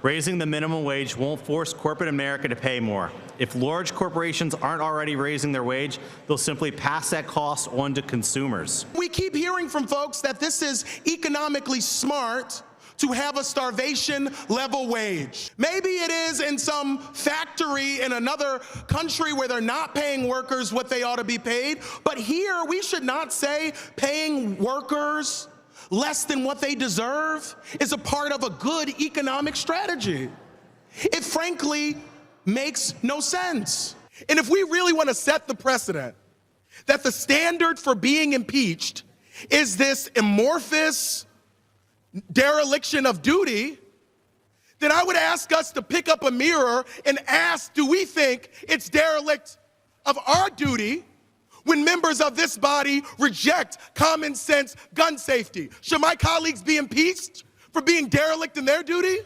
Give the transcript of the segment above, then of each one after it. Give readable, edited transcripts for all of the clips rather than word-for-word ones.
Raising the minimum wage won't force corporate America to pay more. If large corporations aren't already raising their wage, they'll simply pass that cost on to consumers. We keep hearing from folks that this is economically smart to have a starvation level wage. Maybe it is in some factory in another country where they're not paying workers what they ought to be paid, but here we should not say paying workers less than what they deserve is a part of a good economic strategy. It frankly makes no sense. And if we really want to set the precedent that the standard for being impeached is this amorphous dereliction of duty, then I would ask us to pick up a mirror and ask, do we think it's derelict of our duty when members of this body reject common sense gun safety? Should my colleagues be impeached for being derelict in their duty?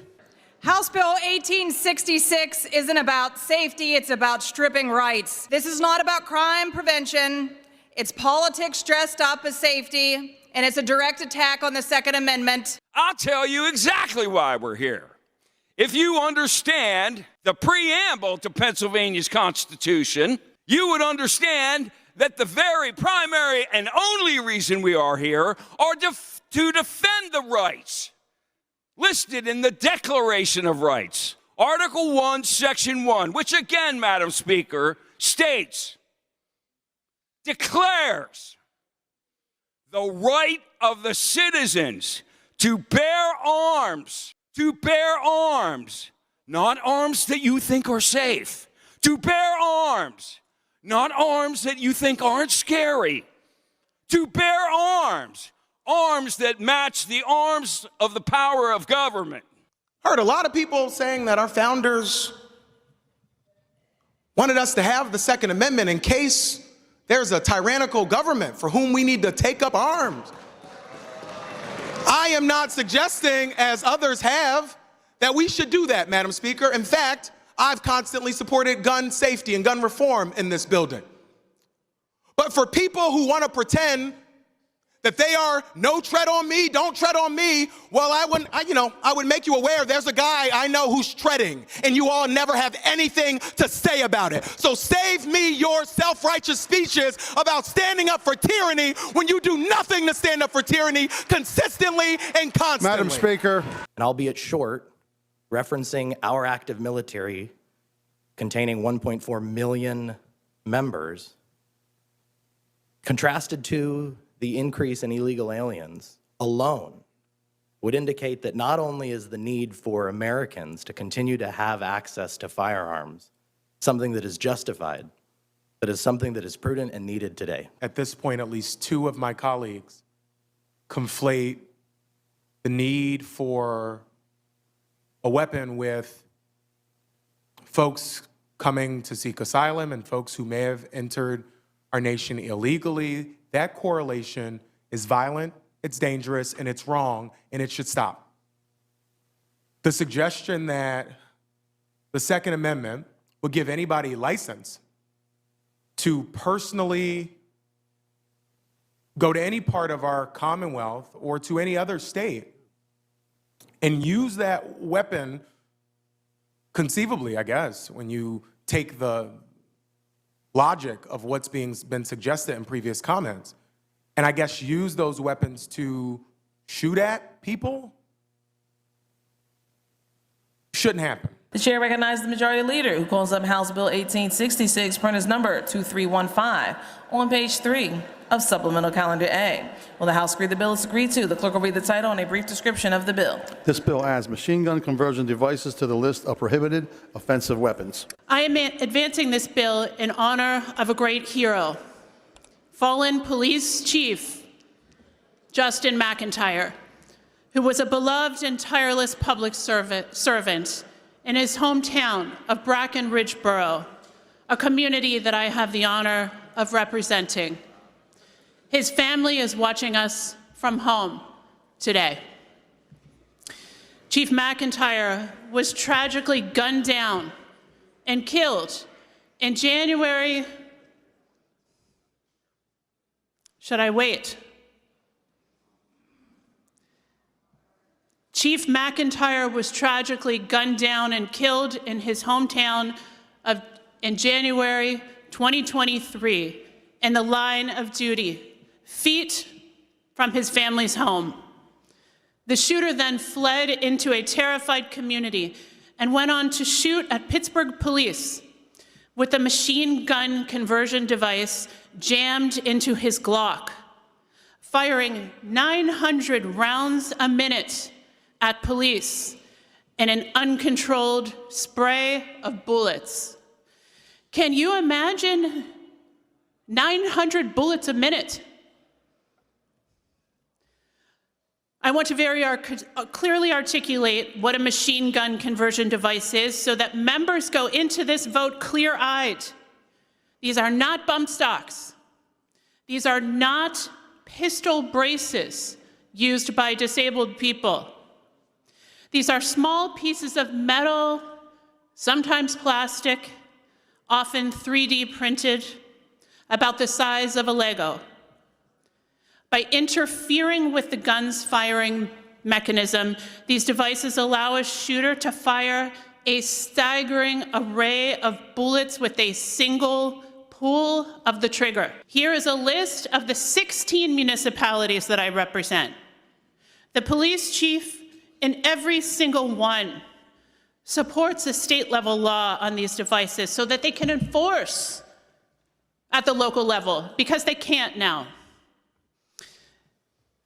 House Bill 1866 isn't about safety, it's about stripping rights. This is not about crime prevention. It's politics dressed up as safety, and it's a direct attack on the Second Amendment. I'll tell you exactly why we're here. If you understand the preamble to Pennsylvania's Constitution, you would understand that the very primary and only reason we are here are to defend the rights listed in the Declaration of Rights. Article 1, Section 1, which again, Madam Speaker, states, declares the right of the citizens to bear arms, not arms that you think are safe, to bear arms, not arms that you think aren't scary, to bear arms, arms that match the arms of the power of government. Heard a lot of people saying that our founders wanted us to have the Second Amendment in case there's a tyrannical government for whom we need to take up arms. I am not suggesting, as others have, that we should do that, Madam Speaker. In fact, I've constantly supported gun safety and gun reform in this building. But for people who want to pretend that they are no tread on me, don't tread on me, well, I would make you aware there's a guy I know who's treading, and you all never have anything to say about it. So save me your self-righteous speeches about standing up for tyranny when you do nothing to stand up for tyranny consistently and constantly. Madam Speaker. And albeit short, referencing our active military containing 1.4 million members, contrasted to the increase in illegal aliens alone would indicate that not only is the need for Americans to continue to have access to firearms something that is justified, but is something that is prudent and needed today. At this point, at least two of my colleagues conflate the need for a weapon with folks coming to seek asylum and folks who may have entered our nation illegally. That correlation is violent, it's dangerous, and it's wrong, and it should stop. The suggestion that the Second Amendment would give anybody license to personally go to any part of our Commonwealth or to any other state and use that weapon conceivably, I guess, when you take the logic of what's been suggested in previous comments, and I guess use those weapons to shoot at people, shouldn't happen. The chair recognizes the majority leader, who calls up House Bill 1866, printer's number 2315, on page 3 of Supplemental Calendar A. Will the House agree the bill is agreed to? The clerk will read the title and a brief description of the bill. This bill adds machine gun conversion devices to the list of prohibited offensive weapons. I am advancing this bill in honor of a great hero, fallen police chief Justin McIntyre, who was a beloved and tireless public servant in his hometown of Brackenridge Borough, a community that I have the honor of representing. His family is watching us from home today. Chief McIntyre was tragically gunned down and killed in January. Should I wait? Chief McIntyre was tragically gunned down and killed in his hometown in January 2023 in the line of duty, feet from his family's home. The shooter then fled into a terrified community and went on to shoot at Pittsburgh police with a machine gun conversion device jammed into his Glock, firing 900 rounds a minute at police in an uncontrolled spray of bullets. Can you imagine 900 bullets a minute? I want to very clearly articulate what a machine gun conversion device is so that members go into this vote clear-eyed. These are not bump stocks. These are not pistol braces used by disabled people. These are small pieces of metal, sometimes plastic, often 3D printed, about the size of a Lego. By interfering with the gun's firing mechanism, these devices allow a shooter to fire a staggering array of bullets with a single pull of the trigger. Here is a list of the 16 municipalities that I represent. The police chief in every single one supports a state-level law on these devices so that they can enforce at the local level, because they can't now.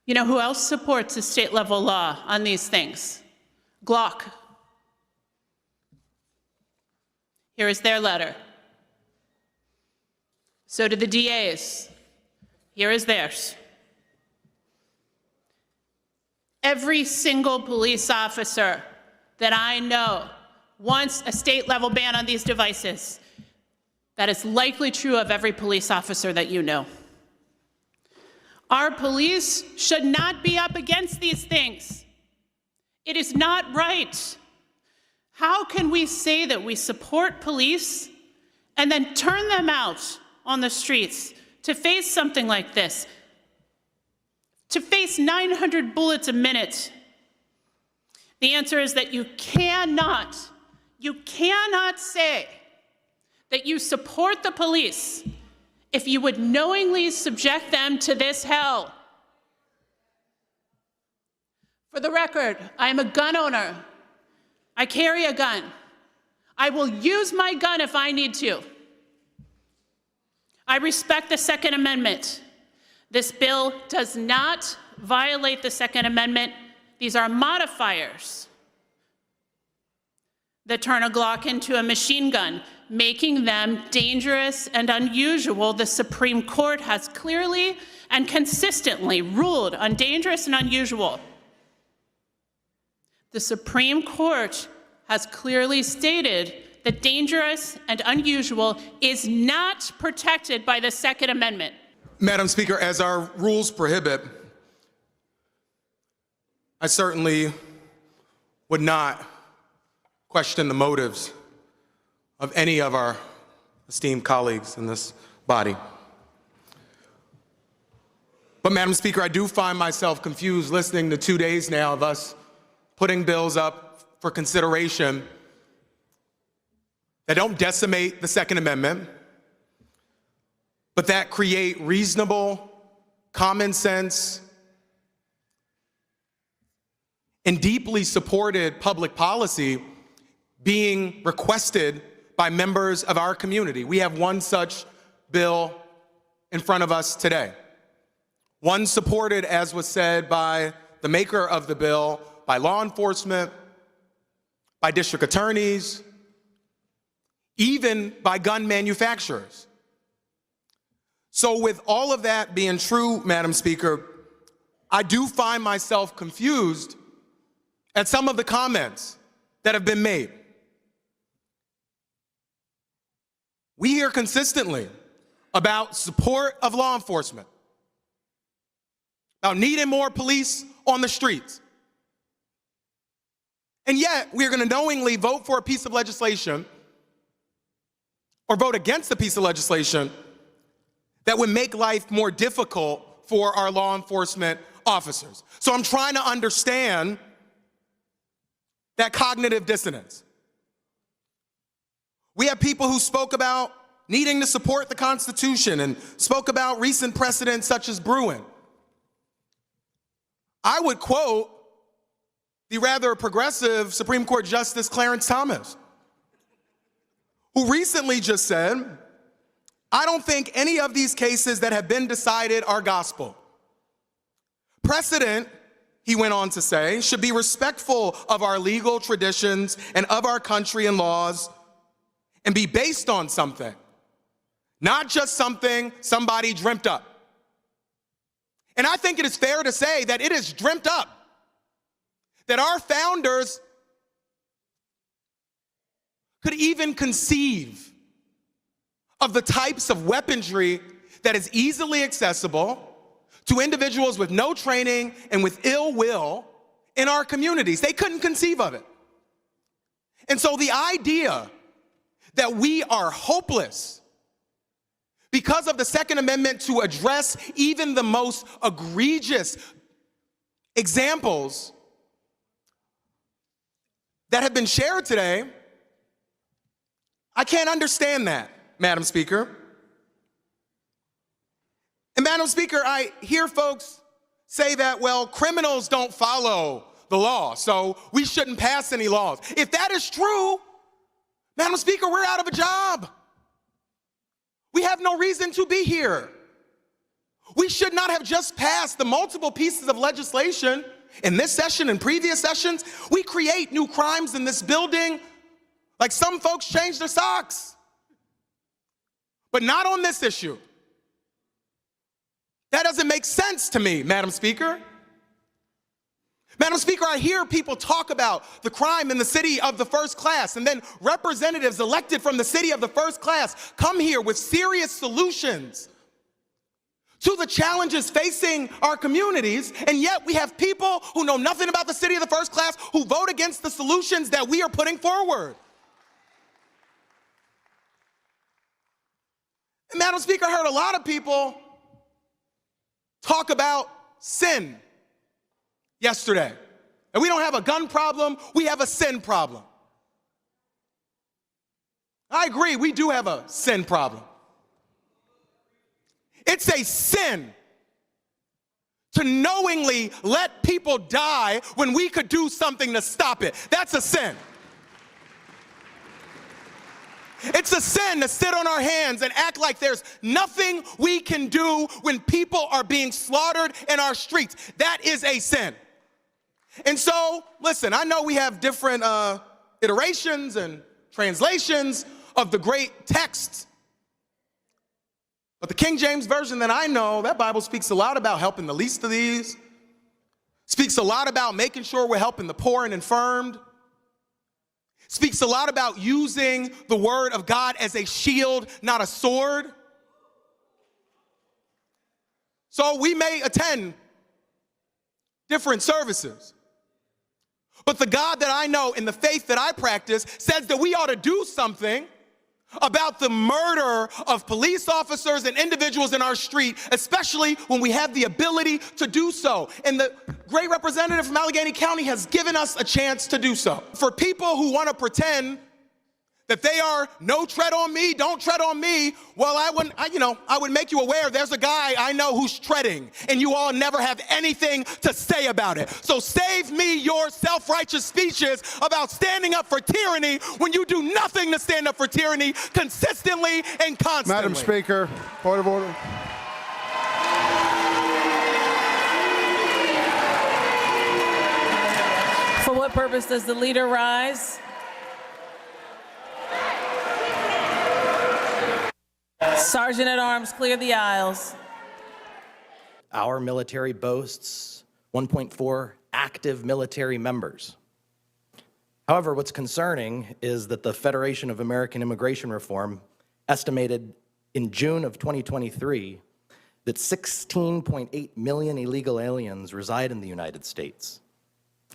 You know who else supports a state-level law on these things? Glock. Here is their letter. So do the DAs. Here is theirs. Every single police officer that I know wants a state-level ban on these devices. That is likely true of every police officer that you know. Our police should not be up against these things. It is not right. How can we say that we support police and then turn them out on the streets to face something like this? To face 900 bullets a minute? The answer is that you cannot say that you support the police if you would knowingly subject them to this hell. For the record, I am a gun owner. I carry a gun. I will use my gun if I need to. I respect the Second Amendment. This bill does not violate the Second Amendment. These are modifiers that turn a Glock into a machine gun, making them dangerous and unusual. The Supreme Court has clearly and consistently ruled on dangerous and unusual. The Supreme Court has clearly stated that dangerous and unusual is not protected by the Second Amendment. Madam Speaker, as our rules prohibit, I certainly would not question the motives of any of our esteemed colleagues in this body. But Madam Speaker, I do find myself confused listening to 2 days now of us putting bills up for consideration that don't decimate the Second Amendment, but that create reasonable, common sense, and deeply supported public policy being requested by members of our community. We have one such bill in front of us today. One supported, as was said by the maker of the bill, by law enforcement, by district attorneys, even by gun manufacturers. So with all of that being true, Madam Speaker, I do find myself confused at some of the comments that have been made. We hear consistently about support of law enforcement, about needing more police on the streets. And yet, we're going to knowingly vote for a piece of legislation or vote against a piece of legislation that would make life more difficult for our law enforcement officers. So I'm trying to understand that cognitive dissonance. We have people who spoke about needing to support the Constitution and spoke about recent precedents such as Bruin. I would quote the rather progressive Supreme Court Justice Clarence Thomas, who recently just said, "I don't think any of these cases that have been decided are gospel. Precedent," he went on to say, "should be respectful of our legal traditions and of our country and laws and be based on something, not just something somebody dreamt up." And I think it is fair to say that it is dreamt up, that our founders could even conceive of the types of weaponry that is easily accessible to individuals with no training and with ill will in our communities. They couldn't conceive of it. And so the idea that we are hopeless because of the Second Amendment to address even the most egregious examples that have been shared today, I can't understand that, Madam Speaker. And Madam Speaker, I hear folks say that, well, criminals don't follow the law, so we shouldn't pass any laws. If that is true, Madam Speaker, we're out of a job. We have no reason to be here. We should not have just passed the multiple pieces of legislation in this session and previous sessions. We create new crimes in this building like some folks change their socks. But not on this issue. That doesn't make sense to me, Madam Speaker. Madam Speaker, I hear people talk about the crime in the city of the first class, and then representatives elected from the city of the first class come here with serious solutions to the challenges facing our communities, and yet we have people who know nothing about the city of the first class who vote against the solutions that we are putting forward. And Madam Speaker, I heard a lot of people talk about sin yesterday. And we don't have a gun problem, we have a sin problem. I agree, we do have a sin problem. It's a sin to knowingly let people die when we could do something to stop it. That's a sin. It's a sin to sit on our hands and act like there's nothing we can do when people are being slaughtered in our streets. That is a sin. And so, listen, I know we have different iterations and translations of the great texts, but the King James Version that I know, that Bible speaks a lot about helping the least of these, speaks a lot about making sure we're helping the poor and infirmed, speaks a lot about using the word of God as a shield, not a sword. So we may attend different services, but the God that I know and the faith that I practice says that we ought to do something about the murder of police officers and individuals in our street, especially when we have the ability to do so. And the great representative from Allegheny County has given us a chance to do so. For people who want to pretend that they are no tread on me, don't tread on me, well, I would make you aware there's a guy I know who's treading, and you all never have anything to say about it. So save me your self-righteous speeches about standing up for tyranny when you do nothing to stand up for tyranny consistently and constantly. Madam Speaker, point of order. For what purpose does the leader rise? Sergeant at Arms, clear the aisles. Our military boasts 1.4 active military members. However, what's concerning is that the Federation of American Immigration Reform estimated in June of 2023 that 16.8 million illegal aliens reside in the United States,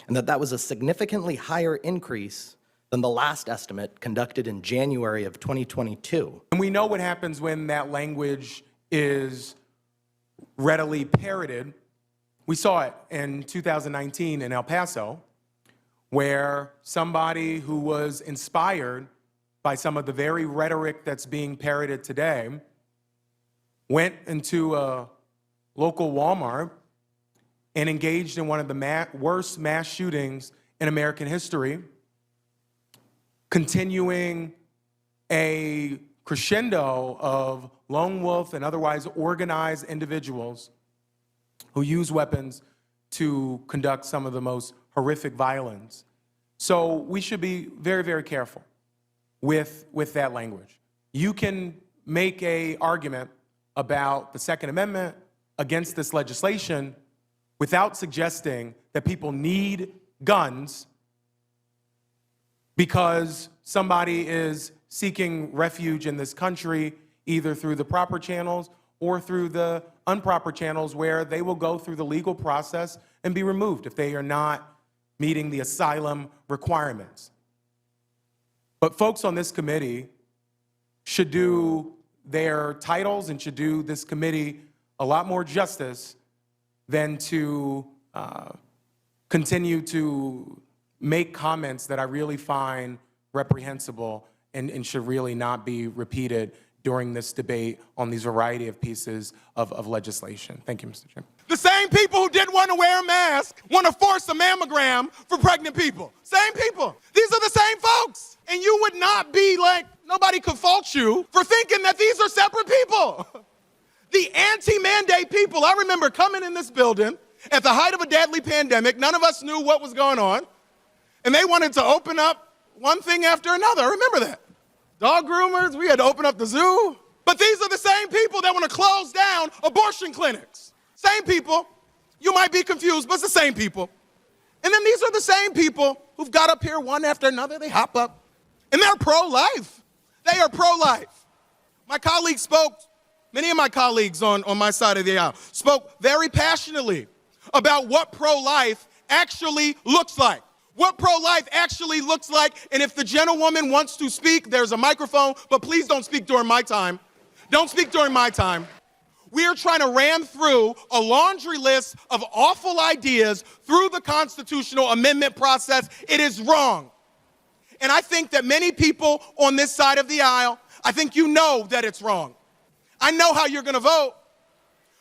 and that was a significantly higher increase than the last estimate conducted in January of 2022. And we know what happens when that language is readily parroted. We saw it in 2019 in El Paso, where somebody who was inspired by some of the very rhetoric that's being parroted today went into a local Walmart and engaged in one of the worst mass shootings in American history, continuing a crescendo of lone wolf and otherwise organized individuals who use weapons to conduct some of the most horrific violence. So we should be very, very careful with that language. You can make an argument about the Second Amendment against this legislation without suggesting that people need guns because somebody is seeking refuge in this country either through the proper channels or through the improper channels where they will go through the legal process and be removed if they are not meeting the asylum requirements. But folks on this committee should do their titles and should do this committee a lot more justice than to continue to make comments that I really find reprehensible and should really not be repeated during this debate on these variety of pieces of legislation. Thank you, Mr. Chairman. The same people who didn't want to wear a mask want to force a mammogram for pregnant people. Same people. These are the same folks. And you would not be like, nobody could fault you for thinking that these are separate people. The anti-mandate people, I remember coming in this building at the height of a deadly pandemic. None of us knew what was going on. And they wanted to open up one thing after another. I remember that. Dog groomers, we had to open up the zoo. But these are the same people that want to close down abortion clinics. Same people. You might be confused, but it's the same people. And then these are the same people who've got up here one after another. They hop up, and they're pro-life. They are pro-life. My colleagues spoke, many of my colleagues on my side of the aisle, spoke very passionately about what pro-life actually looks like. What pro-life actually looks like, and if the gentlewoman wants to speak, there's a microphone, but please don't speak during my time. Don't speak during my time. We are trying to ram through a laundry list of awful ideas through the constitutional amendment process. It is wrong. And I think that many people on this side of the aisle, I think you know that it's wrong. I know how you're going to vote,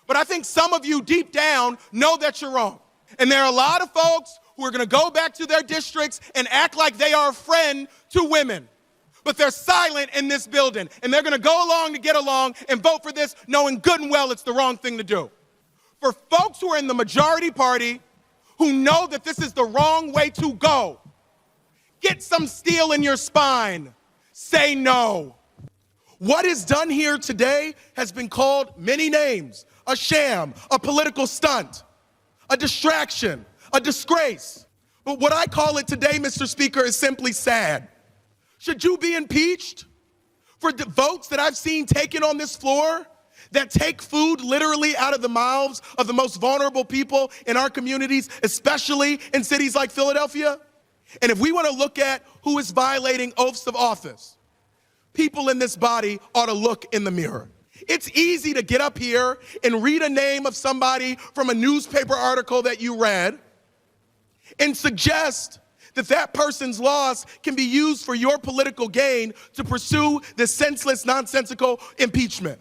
but I think some of you deep down know that you're wrong. And there are a lot of folks who are going to go back to their districts and act like they are a friend to women. But they're silent in this building, and they're going to go along to get along and vote for this, knowing good and well it's the wrong thing to do. For folks who are in the majority party who know that this is the wrong way to go, get some steel in your spine. Say no. What is done here today has been called many names: a sham, a political stunt, a distraction, a disgrace. But what I call it today, Mr. Speaker, is simply sad. Should you be impeached for the votes that I've seen taken on this floor that take food literally out of the mouths of the most vulnerable people in our communities, especially in cities like Philadelphia? And if we want to look at who is violating oaths of office, people in this body ought to look in the mirror. It's easy to get up here and read a name of somebody from a newspaper article that you read and suggest that that person's loss can be used for your political gain to pursue this senseless, nonsensical impeachment.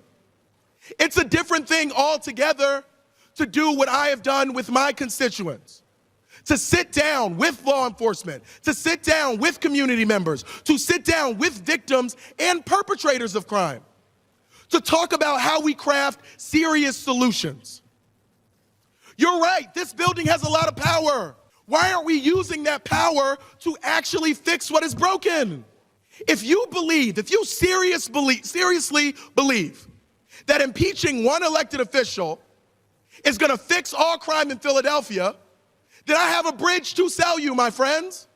It's a different thing altogether to do what I have done with my constituents. To sit down with law enforcement, to sit down with community members, to sit down with victims and perpetrators of crime, to talk about how we craft serious solutions. You're right, this building has a lot of power. Why aren't we using that power to actually fix what is broken? If you seriously believe that impeaching one elected official is going to fix all crime in Philadelphia, then I have a bridge to sell you, my friends.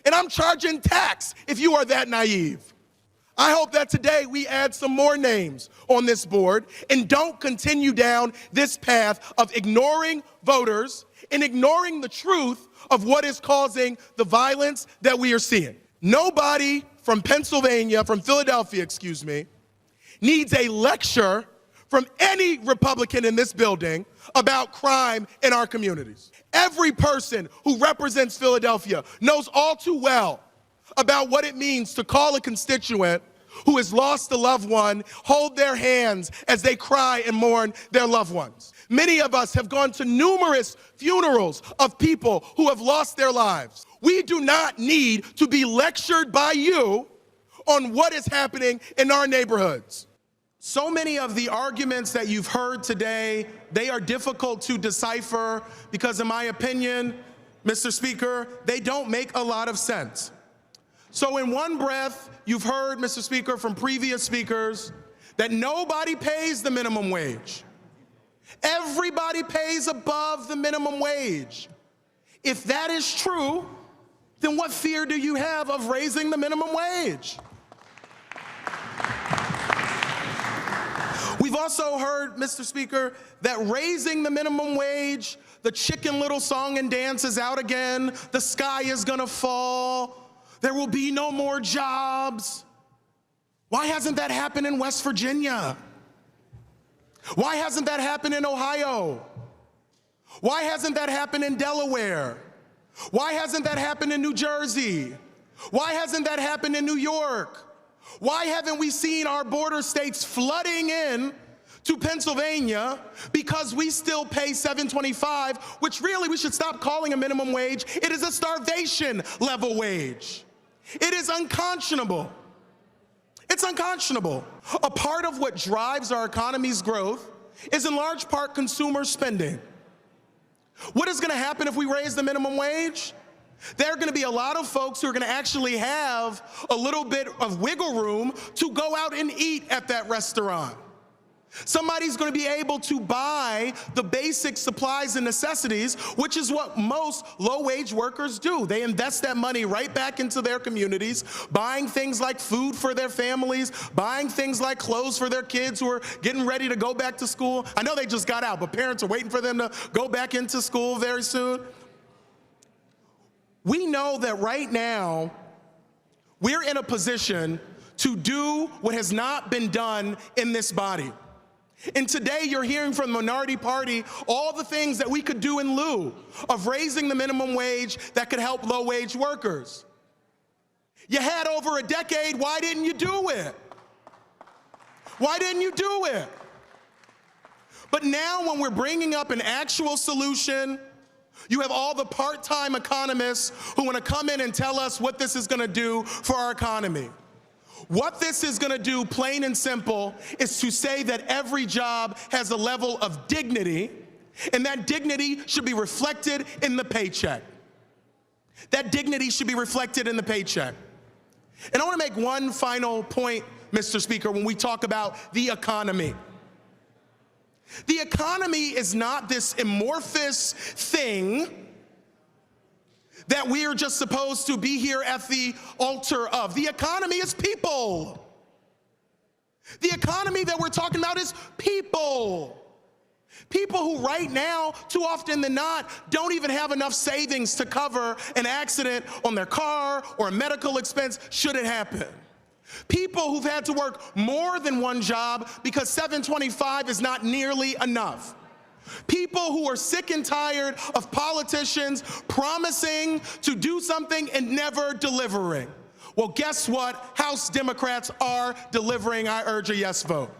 And I'm charging tax if you are that naive. I hope that today we add some more names on this board and don't continue down this path of ignoring voters and ignoring the truth of what is causing the violence that we are seeing. Nobody from Philadelphia, needs a lecture from any Republican in this building about crime in our communities. Every person who represents Philadelphia knows all too well about what it means to call a constituent who has lost a loved one, hold their hands as they cry and mourn their loved ones. Many of us have gone to numerous funerals of people who have lost their lives. We do not need to be lectured by you on what is happening in our neighborhoods. So many of the arguments that you've heard today, they are difficult to decipher because, in my opinion, Mr. Speaker, they don't make a lot of sense. So in one breath, you've heard, Mr. Speaker, from previous speakers that nobody pays the minimum wage. Everybody pays above the minimum wage. If that is true, then what fear do you have of raising the minimum wage? We've also heard, Mr. Speaker, that raising the minimum wage, the Chicken Little song and dance is out again, the sky is gonna fall, there will be no more jobs. Why hasn't that happened in West Virginia? Why hasn't that happened in Ohio? Why hasn't that happened in Delaware? Why hasn't that happened in New Jersey? Why hasn't that happened in New York? Why haven't we seen our border states flooding in to Pennsylvania because we still pay $7.25, which really we should stop calling a minimum wage. It is a starvation level wage. It is unconscionable. It's unconscionable. A part of what drives our economy's growth is in large part consumer spending. What is gonna happen if we raise the minimum wage? There are gonna be a lot of folks who are gonna actually have a little bit of wiggle room to go out and eat at that restaurant. Somebody's gonna be able to buy the basic supplies and necessities, which is what most low-wage workers do. They invest that money right back into their communities, buying things like food for their families, buying things like clothes for their kids who are getting ready to go back to school. I know they just got out, but parents are waiting for them to go back into school very soon. We know that right now, we're in a position to do what has not been done in this body. And today you're hearing from the minority party all the things that we could do in lieu of raising the minimum wage that could help low-wage workers. You had over a decade, why didn't you do it? Why didn't you do it? But now when we're bringing up an actual solution, you have all the part-time economists who want to come in and tell us what this is going to do for our economy. What this is going to do, plain and simple, is to say that every job has a level of dignity, and that dignity should be reflected in the paycheck. That dignity should be reflected in the paycheck. And I want to make one final point, Mr. Speaker, when we talk about the economy. The economy is not this amorphous thing that we are just supposed to be here at the altar of. The economy is people. The economy that we're talking about is people. People who right now, too often than not, don't even have enough savings to cover an accident on their car or a medical expense should it happen. People who've had to work more than one job because $7.25 is not nearly enough. People who are sick and tired of politicians promising to do something and never delivering. Well, guess what? House Democrats are delivering. I urge a yes vote.